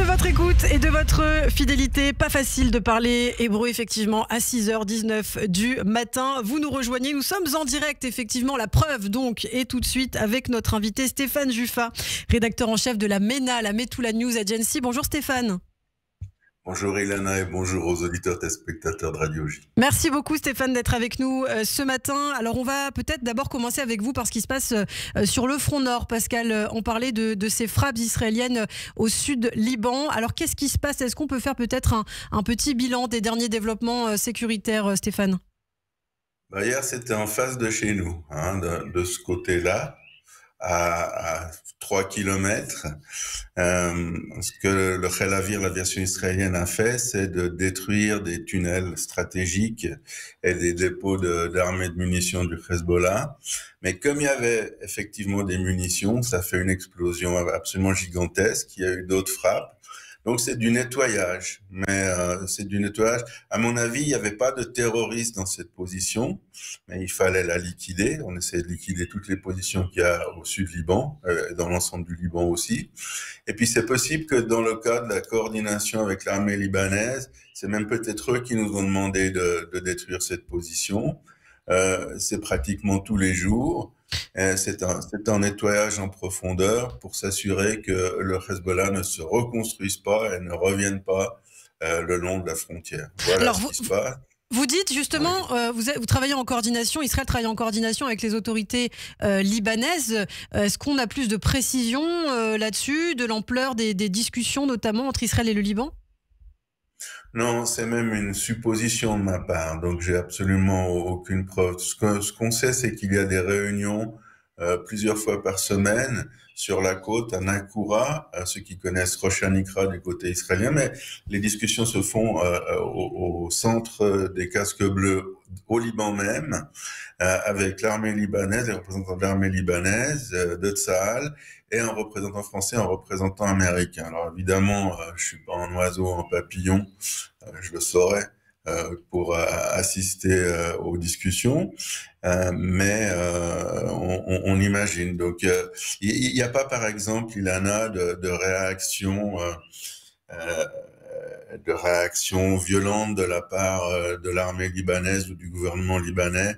votre écoute et de votre fidélité. Pas facile de parler hébreu, effectivement, à 6h19 du matin. Vous nous rejoignez, nous sommes en direct, effectivement, la preuve donc. Et tout de suite avec notre invité Stéphane Juffa, rédacteur en chef de la MENA, la Metula News Agency. Bonjour Stéphane. Bonjour Ilana et bonjour aux auditeurs et spectateurs de Radio J. Merci beaucoup Stéphane d'être avec nous ce matin. Alors on va peut-être d'abord commencer avec vous par ce qui se passe sur le front nord. Pascal, on parlait de ces frappes israéliennes au sud Liban. Alors qu'est-ce qui se passe? Est-ce qu'on peut faire peut-être un petit bilan des derniers développements sécuritaires, Stéphane? Hier c'était en face de chez nous, de ce côté-là, à 3 kilomètres. Ce que le Chel Avir, l'aviation israélienne, a fait, c'est de détruire des tunnels stratégiques et des dépôts d'armes et de munitions du Hezbollah. Mais comme il y avait effectivement des munitions, ça fait une explosion absolument gigantesque. Il y a eu d'autres frappes. Donc c'est du nettoyage, mais c'est du nettoyage. À mon avis, il n'y avait pas de terroristes dans cette position, mais il fallait la liquider. On essaie de liquider toutes les positions qu'il y a au sud Liban, dans l'ensemble du Liban aussi. Et puis c'est possible que dans le cadre de la coordination avec l'armée libanaise, c'est même peut-être eux qui nous ont demandé de détruire cette position. C'est pratiquement tous les jours. C'est un nettoyage en profondeur pour s'assurer que le Hezbollah ne se reconstruise pas et ne revienne pas le long de la frontière. Voilà. Alors ce qui se passe. Vous dites justement, oui. Vous travaillez en coordination, Israël travaille en coordination avec les autorités libanaises. Est-ce qu'on a plus de précision là-dessus, de l'ampleur des discussions notamment entre Israël et le Liban ? Non, c'est même une supposition de ma part, donc j'ai absolument aucune preuve. Ce qu'on sait, c'est qu'il y a des réunions plusieurs fois par semaine sur la côte à Nakoura, ceux qui connaissent Rosh Hanikra du côté israélien, mais les discussions se font au centre des casques bleus au Liban même, avec l'armée libanaise, les représentants de l'armée libanaise, de Tsahal, et un représentant français, un représentant américain. Alors évidemment, je suis pas un oiseau, un papillon, je le saurais pour assister aux discussions, mais on imagine. Donc il n'y a pas, par exemple, Ilana, de réaction violente de la part de l'armée libanaise ou du gouvernement libanais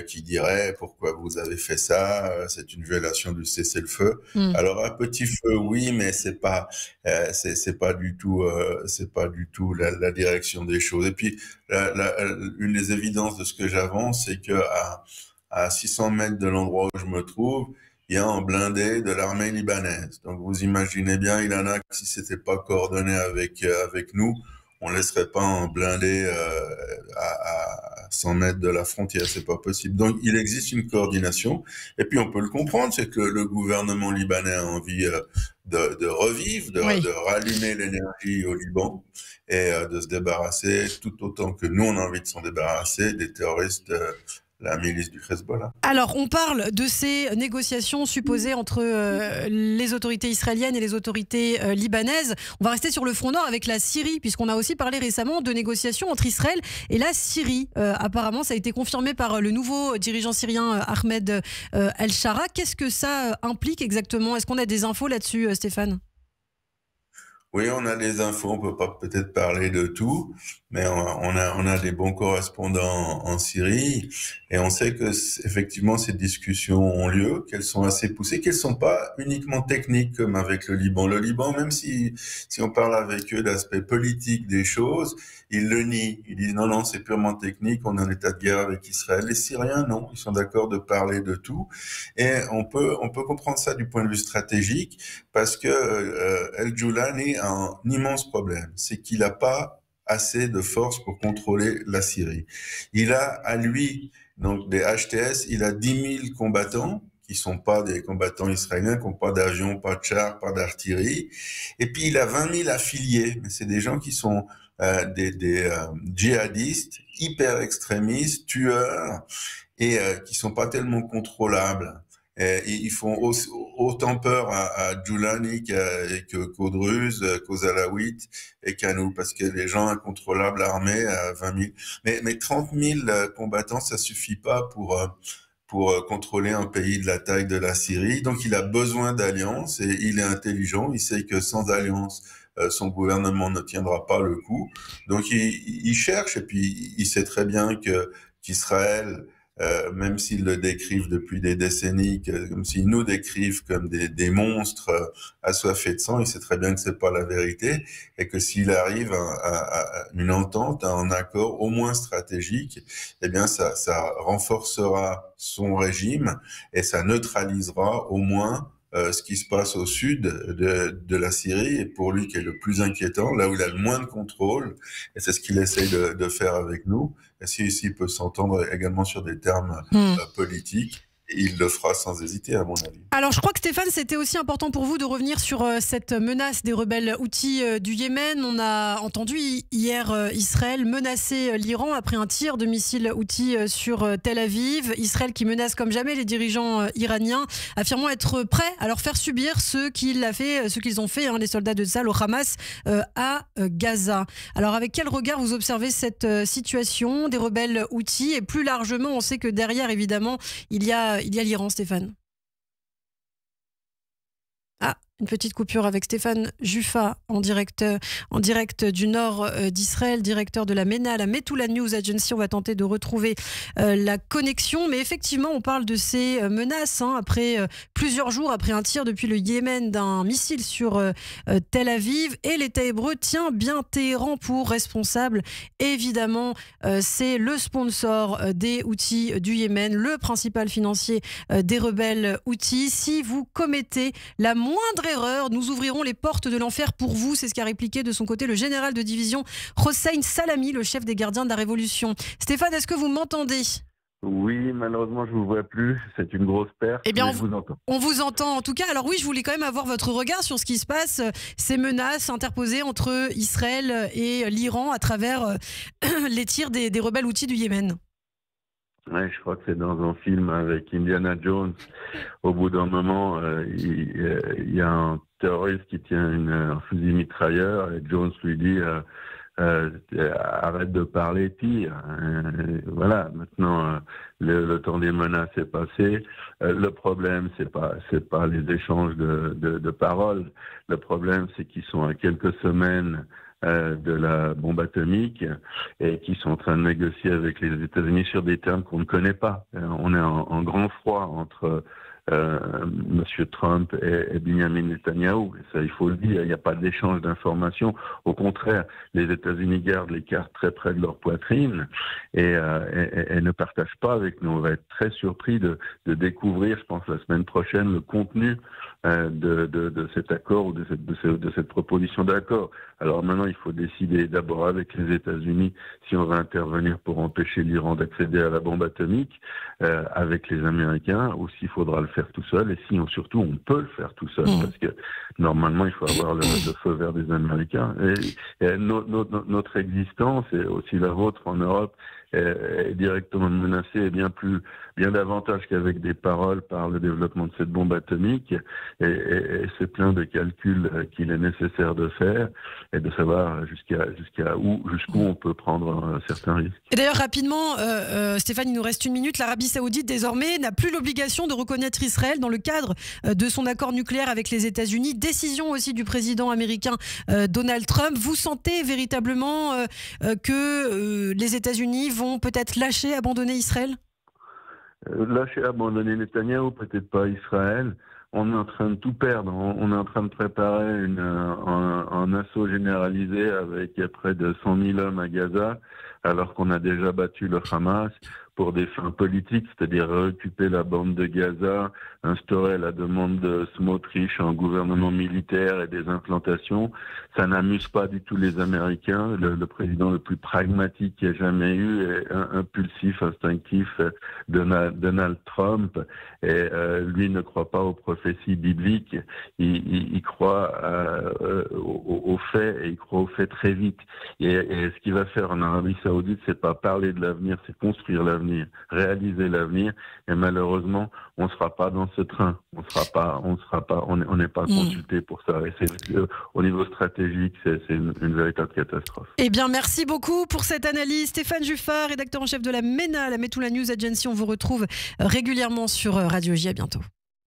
qui dirait pourquoi vous avez fait ça, c'est une violation du cessez-le-feu. Alors à petit feu oui, mais c'est pas du tout la direction des choses. Et puis une des évidences de ce que j'avance, c'est que à 600 mètres de l'endroit où je me trouve, il y a un blindé de l'armée libanaise. Donc vous imaginez bien, Ilana, que si c'était pas coordonné avec nous, on laisserait pas un blindé à 100 mètres de la frontière, c'est pas possible. Donc il existe une coordination, et puis on peut le comprendre, c'est que le gouvernement libanais a envie de revivre, de rallumer l'énergie au Liban et de se débarrasser, tout autant que nous on a envie de s'en débarrasser des terroristes. La milice du Hezbollah. Alors, on parle de ces négociations supposées entre les autorités israéliennes et les autorités libanaises. On va rester sur le front nord avec la Syrie, puisqu'on a aussi parlé récemment de négociations entre Israël et la Syrie. Apparemment, ça a été confirmé par le nouveau dirigeant syrien Ahmed El-Shara. Qu'est-ce que ça implique exactement? Est-ce qu'on a des infos là-dessus, Stéphane? Oui, on a des infos, on peut pas peut-être parler de tout, mais on a des bons correspondants en Syrie, et on sait que effectivement ces discussions ont lieu, qu'elles sont assez poussées, qu'elles sont pas uniquement techniques comme avec le Liban. Le Liban, même si on parle avec eux d'aspect politique des choses, ils le nient. Ils disent non, c'est purement technique, on est en état de guerre avec Israël. Les Syriens, non, ils sont d'accord de parler de tout, et on peut comprendre ça du point de vue stratégique, parce que El-Joulani a un immense problème, c'est qu'il n'a pas assez de force pour contrôler la Syrie. Il a à lui, donc des HTS, il a 10 000 combattants qui sont pas des combattants israéliens, qui n'ont pas d'avion, pas de chars, pas d'artillerie. Et puis il a 20 000 affiliés, mais c'est des gens qui sont des djihadistes, hyper extrémistes, tueurs, et qui sont pas tellement contrôlables. Et ils font autant peur à Joulani qu'aux Druzes, qu'aux Alaouites et qu'à nous, parce que les gens incontrôlables armés à 20 000. Mais 30 000 combattants, ça suffit pas pour contrôler un pays de la taille de la Syrie. Donc il a besoin d'alliances, et il est intelligent, il sait que sans alliance, son gouvernement ne tiendra pas le coup. Donc il cherche, et puis il sait très bien qu'Israël, même s'ils le décrivent depuis des décennies, comme s'ils nous décrivent comme des monstres assoiffés de sang, il sait très bien que c'est pas la vérité, et que s'il arrive à une entente, à un accord au moins stratégique, eh bien ça renforcera son régime et ça neutralisera au moins ce qui se passe au sud de la Syrie, et pour lui qui est le plus inquiétant, là où il a le moins de contrôle, et c'est ce qu'il essaye de faire avec nous. Et s'il peut s'entendre également sur des termes politiques, il le fera sans hésiter, à mon avis. Alors, je crois que Stéphane, c'était aussi important pour vous de revenir sur cette menace des rebelles houthis du Yémen. On a entendu hier Israël menacer l'Iran après un tir de missiles houthis sur Tel Aviv. Israël qui menace comme jamais les dirigeants iraniens, affirmant être prêt à leur faire subir ce qu'ils ont fait, les soldats de Tzal au Hamas à Gaza. Alors, avec quel regard vous observez cette situation des rebelles houthis? Et plus largement, on sait que derrière, évidemment, il y a l'Iran, Stéphane. Ah, une petite coupure avec Stéphane Juffa en direct du nord d'Israël, directeur de la MENA, la Metula News Agency. On va tenter de retrouver la connexion. Mais effectivement, on parle de ces menaces après plusieurs jours après un tir depuis le Yémen d'un missile sur Tel Aviv. Et l'État hébreu tient bien Téhéran pour responsable. Évidemment, c'est le sponsor des Houthis du Yémen, le principal financier des rebelles Houthis. Si vous commettez la moindre erreur, nous ouvrirons les portes de l'enfer pour vous. C'est ce qu'a répliqué de son côté le général de division Hossein Salami, le chef des gardiens de la Révolution. Stéphane, est-ce que vous m'entendez ? Oui, malheureusement, je ne vous vois plus. C'est une grosse perte. Eh bien, je vous entends. On vous entend en tout cas. Alors oui, je voulais quand même avoir votre regard sur ce qui se passe, ces menaces interposées entre Israël et l'Iran à travers les tirs des rebelles Houthis du Yémen. Ouais, je crois que c'est dans un film avec Indiana Jones. Au bout d'un moment, il y a un terroriste qui tient un fusil mitrailleur et Jones lui dit arrête de parler, tire. Voilà, maintenant le temps des menaces est passé. Le problème, c'est pas les échanges de paroles. Le problème, c'est qu'ils sont à quelques semaines de la bombe atomique et qui sont en train de négocier avec les États-Unis sur des termes qu'on ne connaît pas. On est en grand froid entre Monsieur Trump et Benjamin Netanyahou. Ça, il faut le dire, il n'y a pas d'échange d'informations. Au contraire, les États-Unis gardent les cartes très près de leur poitrine et ne partagent pas avec nous. On va être très surpris de découvrir, je pense, la semaine prochaine, le contenu de cet accord ou de cette proposition d'accord. Alors maintenant, il faut décider d'abord avec les États-Unis si on va intervenir pour empêcher l'Iran d'accéder à la bombe atomique avec les Américains, ou s'il faudra le faire tout seul, et si surtout on peut le faire tout seul, parce que normalement il faut avoir le feu vert des Américains. Et notre existence, et aussi la vôtre en Europe, est directement menacée, et bien davantage qu'avec des paroles par le développement de cette bombe atomique, et c'est plein de calculs qu'il est nécessaire de faire, et de savoir jusqu'où on peut prendre certains risques. Et d'ailleurs, rapidement, Stéphane, il nous reste une minute. L'Arabie Saoudite, désormais, n'a plus l'obligation de reconnaître Israël dans le cadre de son accord nucléaire avec les États-Unis. Décision aussi du président américain Donald Trump. Vous sentez véritablement que les États-Unis vont peut-être lâcher, abandonner Israël ? Lâcher, abandonner Netanyahou, peut-être pas Israël. On est en train de tout perdre. On est en train de préparer un assaut généralisé avec près de 100 000 hommes à Gaza, alors qu'on a déjà battu le Hamas pour des fins politiques, c'est-à-dire récupérer la bande de Gaza, instaurer la demande de Smotrich en gouvernement militaire et des implantations. Ça n'amuse pas du tout les Américains. Le président le plus pragmatique qu'il y ait jamais eu, et impulsif, instinctif, Donald Trump, et lui ne croit pas aux prophéties bibliques. Il croit aux faits, et il croit aux faits très vite. Et ce qu'il va faire en Arabie Saoudite, c'est pas parler de l'avenir, c'est construire l'avenir, réaliser l'avenir. Et malheureusement, on ne sera pas dans ce train. On n'est pas consulté pour ça. Et au niveau stratégique, c'est une véritable catastrophe. Eh bien, merci beaucoup pour cette analyse. Stéphane Juffa, rédacteur en chef de la MENA, la Metula News Agency. On vous retrouve régulièrement sur Radio J. À bientôt.